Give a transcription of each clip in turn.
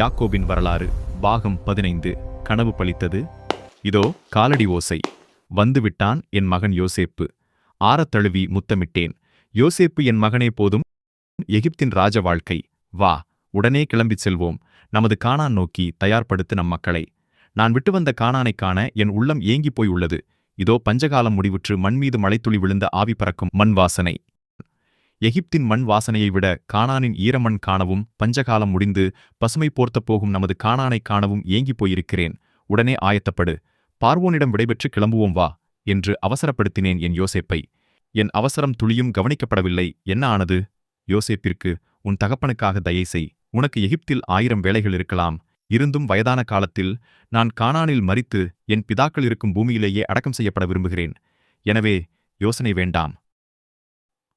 யாக்கோபின் வரலாறு பாகம் 15 கனவு பலித்தது. இதோ காலடி ஓசை. வந்துவிட்டான் என் மகன் யோசேப்பு. ஆறத் தழுவி முத்தமிட்டேன். யோசேப்பு என் மகனே, போதும் எகிப்தின் ராஜ வாழ்க்கை. வா, உடனே கிளம்பிச் செல்வோம். நமது கானான் நோக்கி தயார்படுத்து நம் மக்களை. நான் விட்டு வந்த கானானைக் காண என் உள்ளம் ஏங்கிப் போய் உள்ளது. இதோ பஞ்சகாலம் முடிவுற்று மண்மீது மழைத்துளி விழுந்த ஆவி பறக்கும் மண் வாசனை. எகிப்தின் மண் வாசனையை விட கானானின் ஈரமண் காணவும், பஞ்சகாலம் முடிந்து பசுமை போர்த்தப் போகும் நமது கானானைக் காணவும் ஏங்கிப் போயிருக்கிறேன். உடனே ஆயத்தப்படு, பார்வோனிடம் விடைபெற்று கிளம்புவோம் வா என்று அவசரப்படுத்தினேன் என் யோசேப்பை. என் அவசரம் துளியும் கவனிக்கப்படவில்லை. என்ன ஆனது? யோசேப்பிற்கு, உன் தகப்பனுக்காக தயை செய். உனக்கு எகிப்தில் 1000 வேலைகள் இருக்கலாம். இருந்தும் வயதான காலத்தில் நான் கானானில் மரித்து என் பிதாக்கள் இருக்கும் பூமியிலேயே அடக்கம் செய்யப்பட விரும்புகிறேன். எனவே யோசனை வேண்டாம்,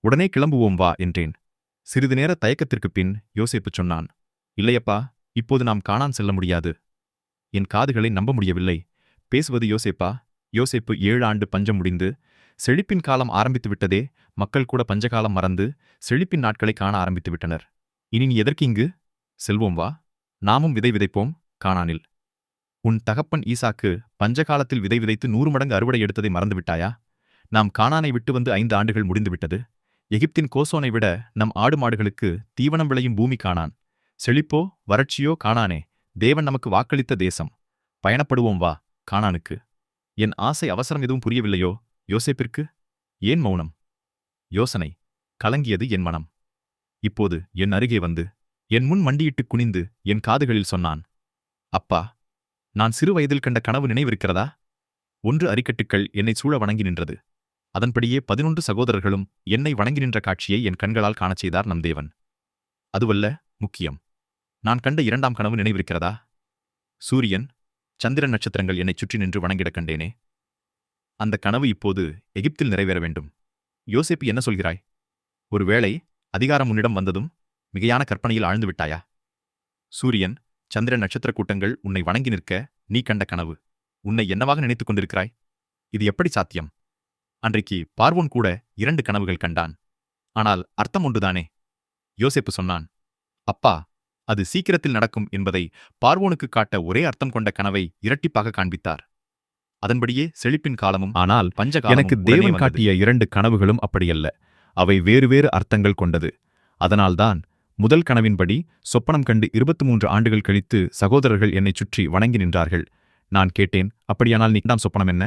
உடனே கிளம்புவோம் வா என்றேன். சிறிது நேர தயக்கத்திற்குப் பின் யோசேப்பு சொன்னான், இல்லையப்பா, இப்போது நாம் கானான் செல்ல முடியாது. என் காதுகளை நம்ப முடியவில்லை. பேசுவது யோசேப்பா? யோசேப்பு 7 ஆண்டு பஞ்சம் முடிந்து செழிப்பின் காலம் ஆரம்பித்து விட்டதே. மக்கள் கூட பஞ்சகாலம் மறந்து செழிப்பின் நாட்களை காண ஆரம்பித்து விட்டனர். இனி நீ எதற்கு இங்கு? செல்வோம் வா, நாமும் விதை விதைப்போம் கானானில். உன் தகப்பன் ஈசாக்கு பஞ்சகாலத்தில் விதை விதைத்து 100 மடங்கு அறுவடை எடுத்ததை மறந்துவிட்டாயா? நாம் கானானை விட்டு வந்து 5 ஆண்டுகள் முடிந்துவிட்டது. எகிப்தின் கோசோனை விட நம் ஆடு மாடுகளுக்கு தீவனம் விளையும் பூமி கானான். செழிப்போ வறட்சியோ கானானே, தேவன் நமக்கு வாக்களித்த தேசம். பயணப்படுவோம் வா கானானுக்கு. என் ஆசை அவசரம் எதுவும் புரியவில்லையோ யோசேப்பிற்கு? ஏன் மௌனம்? யோசனை கலங்கியது என் மனம். இப்போது என் அருகே வந்து என் முன் மண்டியிட்டு குனிந்து என் காதுகளில் சொன்னான், அப்பா, நான் சிறு வயதில் கண்ட கனவு நினைவிருக்கிறதா? 1 அரிக்கட்டுக்கள் என்னை சூழ வணங்கி நின்றது. அதன்படியே 11 சகோதரர்களும் என்னை வணங்கி நின்ற காட்சியை என் கண்களால் காணச் செய்தார் நம் தேவன். அதுவல்ல முக்கியம். நான் கண்ட 2ஆம் கனவு நினைவிருக்கிறதா? சூரியன், சந்திரன், நட்சத்திரங்கள் என்னைச் சுற்றி நின்று வணங்கிடக் கண்டேனே. அந்த கனவு இப்போது எகிப்தில் நிறைவேற வேண்டும். யோசேப்பு, என்ன சொல்கிறாய்? ஒருவேளை அதிகாரம் உன்னிடம் வந்ததும் மிகையான கற்பனையில் ஆழ்ந்து விட்டாயா? சூரியன், சந்திரன், நட்சத்திர கூட்டங்கள் உன்னை வணங்கி நிற்க நீ கண்ட கனவு. உன்னை என்னவாக நினைத்துக் கொண்டிருக்கிறாய்? இது எப்படி சாத்தியம்? அன்றைக்கு பார்வோன் கூட 2 கனவுகள் கண்டான். ஆனால் அர்த்தம் ஒன்றுதானே? யோசேப்பு சொன்னான், அப்பா, அது சீக்கிரத்தில் நடக்கும் என்பதை பார்வோனுக்கு காட்ட ஒரே அர்த்தம் கொண்ட கனவை இரட்டிப்பாக காண்பித்தார். அதன்படியே செழிப்பின் காலமும், ஆனால் பஞ்சகாலமும் எனக்கு தேவன் காட்டிய 2 கனவுகளும் அப்படியல்ல. அவை வேறு வேறு அர்த்தங்கள் கொண்டது. அதனால்தான் முதல் கனவின்படி சொப்பனம் கண்டு 23 ஆண்டுகள் கழித்து சகோதரர்கள் என்னைச் சுற்றி வணங்கி நின்றார்கள். நான் கேட்டேன், அப்படியானால் நீ சொப்பனம் என்ன?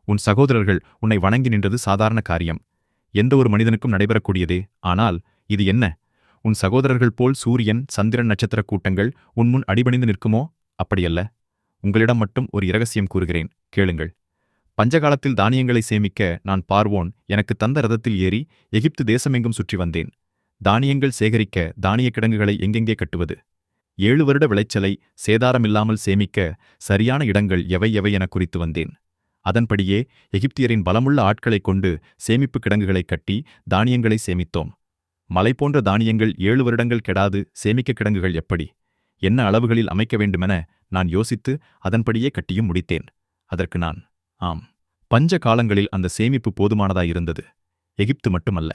உன் சகோதரர்கள் உன்னை வணங்கி நின்றது சாதாரண காரியம், எந்த ஒரு மனிதனுக்கும் நடைபெறக்கூடியதே. ஆனால் இது என்ன? உன் சகோதரர்கள் போல் சூரியன், சந்திரன், நட்சத்திர கூட்டங்கள் உன் முன் அடிபணிந்து நிற்குமோ? அப்படியல்ல. உங்களிடம் மட்டும் ஒரு இரகசியம் கூறுகிறேன், கேளுங்கள். பஞ்சகாலத்தில் தானியங்களை சேமிக்க நான் பார்வோன் எனக்கு தந்த ரதத்தில் ஏறி எகிப்து தேசமெங்கும் சுற்றி வந்தேன். தானியங்கள் சேகரிக்க தானிய கிடங்குகளை எங்கெங்கே கட்டுவது, 7 வருட விளைச்சலை சேதாரமில்லாமல் சேமிக்க சரியான இடங்கள் எவை எவை என குறித்து வந்தேன். அதன்படியே எகிப்தியரின் பலமுள்ள ஆட்களைக் கொண்டு சேமிப்பு கிடங்குகளை கட்டி தானியங்களை சேமித்தோம். மலை போன்ற தானியங்கள் 7 வருடங்கள் கெடாது சேமிக்க கிடங்குகள் எப்படி, என்ன அளவுகளில் அமைக்க வேண்டுமென நான் யோசித்து அதன்படியே கட்டியும் முடித்தேன். அதற்கு நான், ஆம், பஞ்ச காலங்களில் அந்த சேமிப்பு போதுமானதாயிருந்தது. எகிப்து மட்டுமல்ல,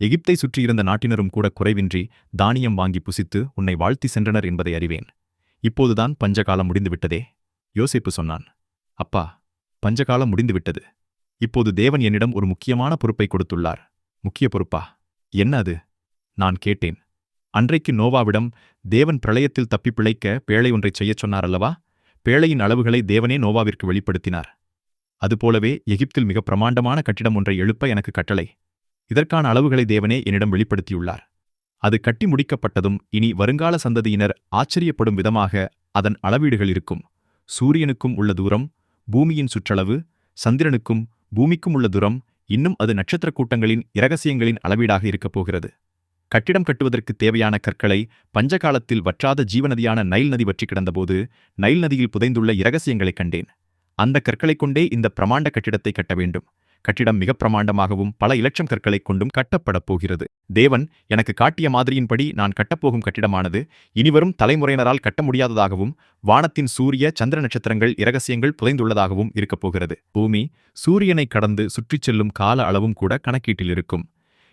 எகிப்தை சுற்றியிருந்த நாட்டினரும் கூட குறைவின்றி தானியம் வாங்கி புசித்து உன்னை வாழ்த்தி சென்றனர் என்பதை அறிவேன். இப்போதுதான் பஞ்சகாலம் முடிந்துவிட்டதே. யோசேப்பு சொன்னான், அப்பா, பஞ்சகாலம் முடிந்துவிட்டது. இப்போது தேவன் என்னிடம் ஒரு முக்கியமான பொறுப்பை கொடுத்துள்ளார். முக்கிய பொறுப்பா? என்ன அது? நான் கேட்டேன். அன்றைக்கு நோவாவிடம் தேவன் பிரளயத்தில் தப்பி பிழைக்க பேழை ஒன்றைச் செய்யச் சொன்னார் அல்லவா? பேழையின் அளவுகளை தேவனே நோவாவிற்கு வெளிப்படுத்தினார். அதுபோலவே எகிப்தில் மிக பிரமாண்டமான கட்டிடம் ஒன்றை எழுப்ப எனக்கு கட்டளை. இதற்கான அளவுகளை தேவனே என்னிடம் வெளிப்படுத்தியுள்ளார். அது கட்டி முடிக்கப்பட்டதும் இனி வருங்கால சந்ததியினர் ஆச்சரியப்படும் விதமாக அதன் அளவீடுகள் இருக்கும். சூரியனுக்கும் உள்ள தூரம், பூமியின் சுற்றளவு, சந்திரனுக்கும் பூமிக்கும் உள்ள தூரம், இன்னும் அது நட்சத்திர கூட்டங்களின் இரகசியங்களின் அளவீடாக இருக்கப் போகிறது. கட்டிடம் கட்டுவதற்கு தேவையான கற்களை பஞ்சகாலத்தில் வற்றாத ஜீவநதியான நைல் நதி வற்றி கிடந்தபோது நைல் நதியில் புதைந்துள்ள இரகசியங்களைக் கண்டேன். அந்த கற்களைக் கொண்டே இந்த பிரமாண்ட கட்டிடத்தை கட்ட வேண்டும். கட்டிடம் மிக பிரமாண்டமாகவும் பல இலட்சம் கற்களைக் கொண்டும் கட்டப்படப் போகிறது. தேவன் எனக்கு காட்டிய மாதிரியின்படி நான் கட்டப்போகும் கட்டிடமானது இனிவரும் தலைமுறையினரால் கட்ட முடியாததாகவும் வானத்தின் சூரிய சந்திர நட்சத்திரங்கள் இரகசியங்கள் புதைந்துள்ளதாகவும் இருக்கப் போகிறது. பூமி சூரியனை கடந்து சுற்றிச் செல்லும் கால அளவும் கூட கணக்கீட்டில் இருக்கும்.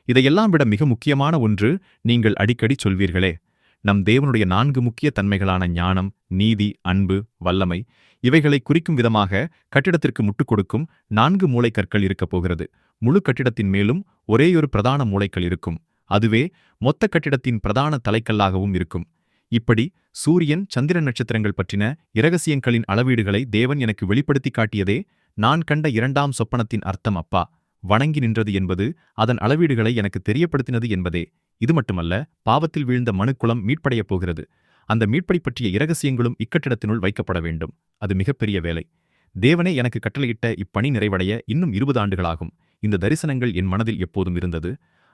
இதையெல்லாம் விட மிக முக்கியமான ஒன்று நீங்கள் அடிக்கடி சொல்வீர்களே, நம் தேவனுடைய 4 முக்கிய தன்மைகளான ஞானம், நீதி, அன்பு, வல்லமை இவைகளை குறிக்கும் விதமாக கட்டிடத்திற்கு முட்டுக் கொடுக்கும் 4 மூலைக்கற்கள் இருக்கப் போகிறது. முழு கட்டிடத்தின் மேலும் ஒரேயொரு பிரதான மூலைக்கல் இருக்கும். அதுவே மொத்த கட்டிடத்தின் பிரதான தலைக்கல்லாகவும் இருக்கும். இப்படி சூரியன், சந்திரன், நட்சத்திரங்கள் பற்றின இரகசியங்களின் அளவீடுகளை தேவன் எனக்கு வெளிப்படுத்தி காட்டியதே நான் கண்ட 2ஆம் சொப்பனத்தின் அர்த்தம். அப்பா வணங்கி நின்றது என்பது அதன் அளவீடுகளை எனக்கு தெரியப்படுத்தினது என்பதே. இது மட்டுமல்ல, பாவத்தில் வீழ்ந்த மனுக்குலம் மீட்படையப் போகிறது. அந்த மீட்பை பற்றிய இரகசியங்களும் இக்கட்டிடத்தினுள் வைக்கப்பட வேண்டும். அது மிகப்பெரிய வேலை. தேவனே எனக்கு கட்டளையிட்ட இப்பணி நிறைவடைய இன்னும் 20 ஆண்டுகளாகும். இந்த தரிசனங்கள் என் மனதில் எப்போதும் இருந்தது.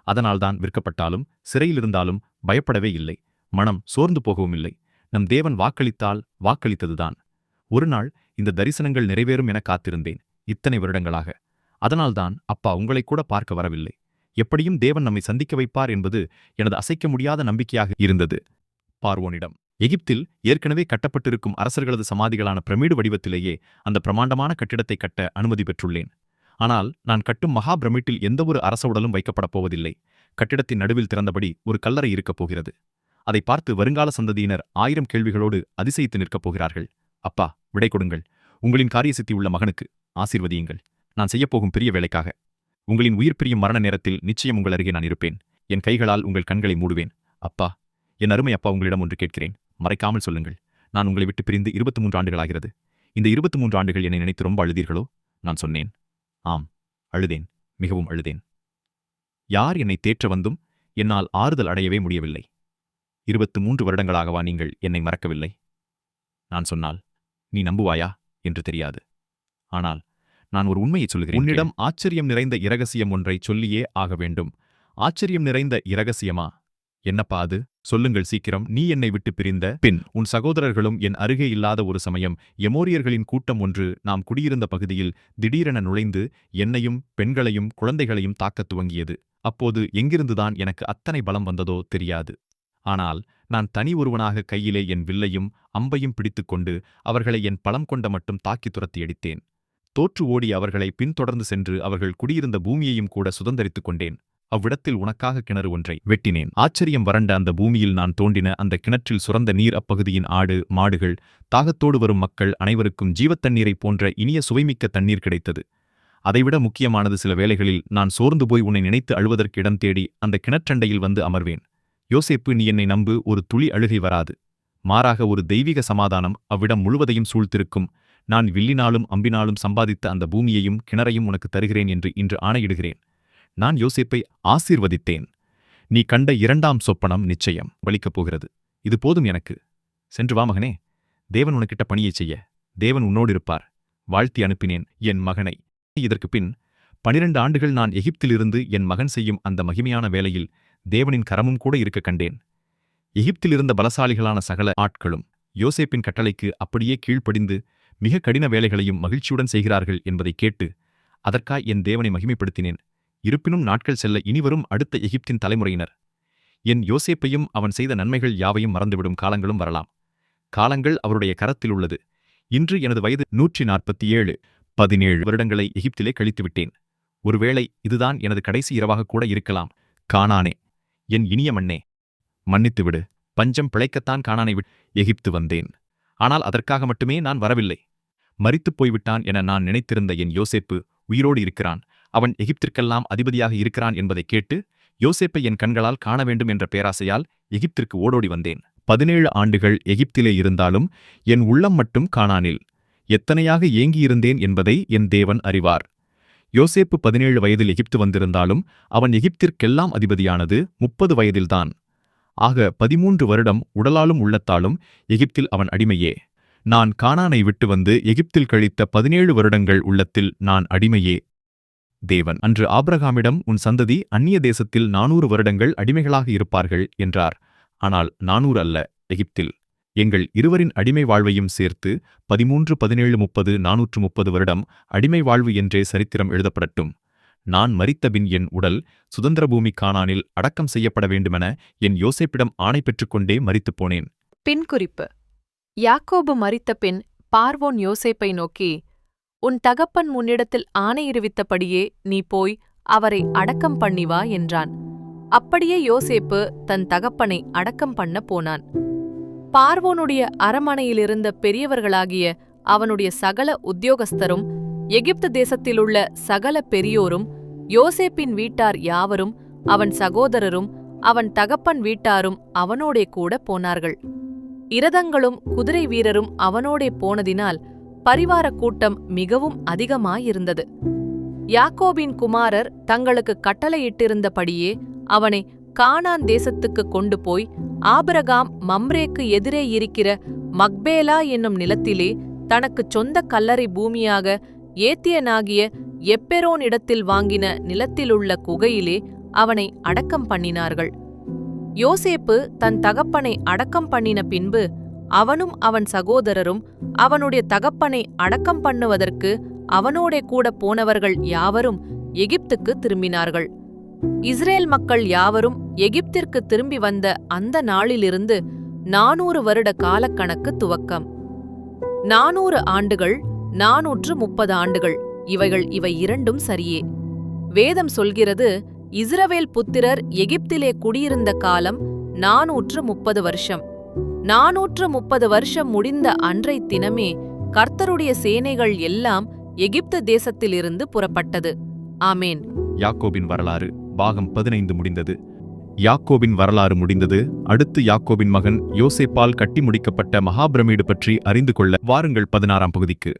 அதனால்தான் விற்கப்பட்டாலும் சிறையிலிருந்தாலும் பயப்படவே இல்லை. மனம் சோர்ந்து போகவும் இல்லை. நம் தேவன் வாக்களித்தால் வாக்களித்ததுதான். ஒரு நாள் இந்த தரிசனங்கள் நிறைவேறும் என காத்திருந்தேன், இத்தனை வருடங்களாக. அதனால்தான் அப்பா உங்களை கூட பார்க்க வரவில்லை. எப்படியும் தேவன் நம்மை சந்திக்க வைப்பார் என்பது எனது அசைக்க முடியாத நம்பிக்கையாக இருந்தது. பார்வோனிடம் எகிப்தில் ஏற்கனவே கட்டப்பட்டிருக்கும் அரசர்களது சமாதிகளான பிரமிடு வடிவத்திலேயே அந்த பிரமாண்டமான கட்டிடத்தை கட்ட அனுமதி பெற்றுள்ளேன். ஆனால் நான் கட்டும் மகா பிரமிட்டில் எந்தவொரு அரச உடலும் வைக்கப்படப் போவதில்லை. கட்டிடத்தின் நடுவில் திறந்தபடி ஒரு கல்லறை இருக்கப் போகிறது. அதை பார்த்து வருங்கால சந்ததியினர் 1000 கேள்விகளோடு அதிசயித்து நிற்கப் போகிறார்கள். அப்பா, விடை கொடுங்கள். உங்களின் காரியசித்தி உள்ள மகனுக்கு ஆசீர்வதியுங்கள். நான் செய்யப்போகும் பெரிய வேலைக்காக. உங்களின் உயிர் பிரியும் மரண நேரத்தில் நிச்சயம் உங்கள் அருகே நான் இருப்பேன். என் கைகளால் உங்கள் கண்களை மூடுவேன். அப்பா, என் அருமை அப்பா, உங்களிடம் ஒன்று கேட்கிறேன். மறைக்காமல் சொல்லுங்கள். நான் உங்களை விட்டு பிரிந்து 23 ஆண்டுகளாகிறது. இந்த 23 ஆண்டுகள் என்னை நினைத்து ரொம்ப அழுதீர்களோ? நான் சொன்னேன், ஆம், அழுதேன், மிகவும் அழுதேன். யார் என்னை தேற்ற வந்தும் என்னால் ஆறுதல் அடையவே முடியவில்லை. 23 வருடங்களாகவா நீங்கள் என்னை மறக்கவில்லை? நான் சொன்னால் நீ நம்புவாயா என்று தெரியாது. ஆனால் நான் ஒரு உண்மையை சொல்கிறேன். உன்னிடம் ஆச்சரியம் நிறைந்த இரகசியம் ஒன்றை சொல்லியே ஆக வேண்டும். ஆச்சரியம் நிறைந்த இரகசியமா? என்னப்பா அது? சொல்லுங்கள் சீக்கிரம். நீ என்னை விட்டு பிரிந்த பின் உன் சகோதரர்களும் என் அருகே இல்லாத ஒரு சமயம் எமோரியர்களின் கூட்டம் ஒன்று நாம் குடியிருந்த பகுதியில் திடீரென நுழைந்து என்னையும் பெண்களையும் குழந்தைகளையும் தாக்கத் துவங்கியது. அப்போது எங்கிருந்துதான் எனக்கு அத்தனை பலம் வந்ததோ தெரியாது. ஆனால் நான் தனி ஒருவனாக கையிலே என் வில்லையும் அம்பையும் பிடித்துக்கொண்டு அவர்களை என் பலம் கொண்ட மட்டும் தாக்கி துரத்தியடித்தேன். தோற்று ஓடி அவர்களை பின்தொடர்ந்து சென்று அவர்கள் குடியிருந்த பூமியையும் கூட சுதந்தரித்துக் கொண்டேன். அவ்விடத்தில் உனக்காக கிணறு ஒன்றை வெட்டினேன். ஆச்சரியம் வறண்ட அந்த பூமியில் நான் தோண்டின அந்த கிணற்றில் சுரந்த நீர் அப்பகுதியின் ஆடு, மாடுகள், தாகத்தோடு வரும் மக்கள் அனைவருக்கும் ஜீவத்தண்ணீரைப் போன்ற இனிய சுவைமிக்க தண்ணீர் கிடைத்தது. அதைவிட முக்கியமானது, சில வேளைகளில் நான் சோர்ந்து போய் உன்னை நினைத்து அழுவதற்கு இடம் தேடி அந்த கிணற்றண்டையில் வந்து அமர்வேன். யோசேப்பு, நீ என்னை நம்பு, ஒரு துளி அழுகை வராது. மாறாக ஒரு தெய்வீக சமாதானம் அவ்விடம் முழுவதையும் சூழ்த்திருக்கும். நான் வில்லினாலும் அம்பினாலும் சம்பாதித்த அந்த பூமியையும் கிணறையும் உனக்கு தருகிறேன் என்று இன்று ஆணையிடுகிறேன். நான் யோசேப்பை ஆசீர்வதித்தேன். நீ கண்ட 2ஆம் சொப்பனம் நிச்சயம் பலிக்கப் போகிறது. இது போதும் எனக்கு. சென்று வா மகனே. தேவன் உனக்கிட்ட பணியை செய்ய தேவன் உன்னோடு இருப்பார். வாழ்த்தி அனுப்பினேன் என் மகனை. இதற்கு பின் 12 ஆண்டுகள் நான் எகிப்திலிருந்து என் மகன் செய்யும் அந்த மகிமையான வேளையில் தேவனின் கரமும் கூட இருக்க கண்டேன். எகிப்திலிருந்த பலசாலிகளான சகல ஆட்களும் யோசேப்பின் கட்டளைக்கு அப்படியே கீழ்ப்படிந்து மிக கடின வேலைகளையும் மகிழ்ச்சியுடன் செய்கிறார்கள் என்பதை கேட்டு அதற்காய் என் தேவனை மகிமைப்படுத்தினேன். இருப்பினும் நாட்கள் செல்ல இனிவரும் அடுத்த எகிப்தின் தலைமுறையினர் என் யோசேப்பையும் அவன் செய்த நன்மைகள் யாவையும் மறந்துவிடும் காலங்களும் வரலாம். காலங்கள் அவருடைய கரத்தில் உள்ளது. இன்று எனது வயது 147. 17 வருடங்களை எகிப்திலே கழித்துவிட்டேன். ஒருவேளை இதுதான் எனது கடைசி இரவாக கூட இருக்கலாம். கானானே, என் இனிய மண்ணே, மன்னித்துவிடு. பஞ்சம் பிழைக்கத்தான் கானானை விட்டு எகிப்து வந்தேன். ஆனால் அதற்காக மட்டுமே நான் வரவில்லை. மரித்துப் போய்விட்டான் என நான் நினைத்திருந்த என் யோசேப்பு உயிரோடு இருக்கிறான். அவன் எகிப்திற்கெல்லாம் அதிபதியாக இருக்கிறான் என்பதை கேட்டு யோசேப்பை என் கண்களால் காண வேண்டும் என்ற பேராசையால் எகிப்திற்கு ஓடோடி வந்தேன். 17 ஆண்டுகள் எகிப்திலே இருந்தாலும் என் உள்ளம் மட்டும் கானானில். எத்தனையாக ஏங்கியிருந்தேன் என்பதை என் தேவன் அறிவார். யோசேப்பு 17 வயதில் எகிப்து வந்திருந்தாலும் அவன் எகிப்திற்கெல்லாம் அதிபதியானது 30 வயதில்தான். ஆக 13 வருடம் உடலாலும் உள்ளத்தாலும் எகிப்தில் அவன் அடிமையே. நான் கானானை விட்டு வந்து எகிப்தில் கழித்த 17 வருடங்கள் உள்ளத்தில் நான் அடிமையே. தேவன் அன்று ஆபிரகாமிடம், உன் சந்ததி அந்நிய தேசத்தில் 400 வருடங்கள் அடிமைகளாக இருப்பார்கள் என்றார். ஆனால் 400 அல்ல, எகிப்தில். எங்கள் இருவரின் அடிமை வாழ்வையும் சேர்த்து 13, 17, 30, 430 வருடம் அடிமை வாழ்வு என்றே சரித்திரம் எழுதப்படட்டும். நான் மரித்தபின் என் உடல் சுதந்திர பூமி கானானில் அடக்கம் செய்யப்பட வேண்டுமென என் யோசேப்பிடம் ஆணை பெற்றுக்கொண்டே மரித்துப் போனேன். பின்குறிப்பு: யாக்கோபு மரித்த பின் பார்வோன் யோசேப்பை நோக்கி, உன் தகப்பன் உன்னிடத்தில் ஆணையிடுவித்தபடியே நீ போய் அவரை அடக்கம் பண்ணிவா என்றான். அப்படியே யோசேப்பு தன் தகப்பனை அடக்கம் பண்ண போனான். பார்வோனுடைய அரமனையிலிருந்த பெரியவர்களாகிய அவனுடைய சகல உத்தியோகஸ்தரும், எகிப்து தேசத்திலுள்ள சகல பெரியோரும், யோசேப்பின் வீட்டார் யாவரும், அவன் சகோதரரும், அவன் தகப்பன் வீட்டாரும் அவனோடே கூட போனார்கள். இரதங்களும் குதிரை வீரரும் அவனோடே போனதினால் பரிவார கூட்டம் மிகவும் அதிகமாயிருந்தது. யாக்கோபின் குமாரர் தங்களுக்கு கட்டளையிட்டிருந்தபடியே அவனை கானான் தேசத்துக்கு கொண்டு போய் ஆபிரகாம் மம்ரேக்கு எதிரே இருக்கிற மக்பேலா என்னும் நிலத்திலே தனக்குச் சொந்த கல்லறை பூமியாக ஏத்தியனாகிய எப்பெரோன் இடத்தில் வாங்கின நிலத்திலுள்ள குகையிலே அவனை அடக்கம் பண்ணினார்கள். யோசேப்பு தன் தகப்பனை அடக்கம் பண்ணின பின்பு அவனும் அவன் சகோதரரும் அவனுடைய தகப்பனை அடக்கம் பண்ணுவதற்கு அவனோடே கூட போனவர்கள் யாவரும் எகிப்துக்கு திரும்பினார்கள். இஸ்ரேல் மக்கள் யாவரும் எகிப்திற்கு திரும்பி வந்த அந்த நாளிலிருந்து 400 வருட காலக்கணக்கு துவக்கம். 400 ஆண்டுகள், 430 ஆண்டுகள், இவை இரண்டும் சரியே. வேதம் சொல்கிறது, இஸ்ரவேல் புத்திரர் எகிப்திலே குடியிருந்த காலம் 430 வருஷம். 430 வருஷம் முடிந்த அன்றைத் தினமே கர்த்தருடைய சேனைகள் எல்லாம் எகிப்து தேசத்திலிருந்து புறப்பட்டது. ஆமேன். யாக்கோபின் வரலாறு பாகம் 15 முடிந்தது. யாக்கோபின் வரலாறு முடிந்தது. அடுத்து யாக்கோபின் மகன் யோசேப்பால் கட்டி முடிக்கப்பட்ட மகாபிரமீடு பற்றி அறிந்து கொள்ள வாருங்கள் 16ஆம் பகுதிக்கு.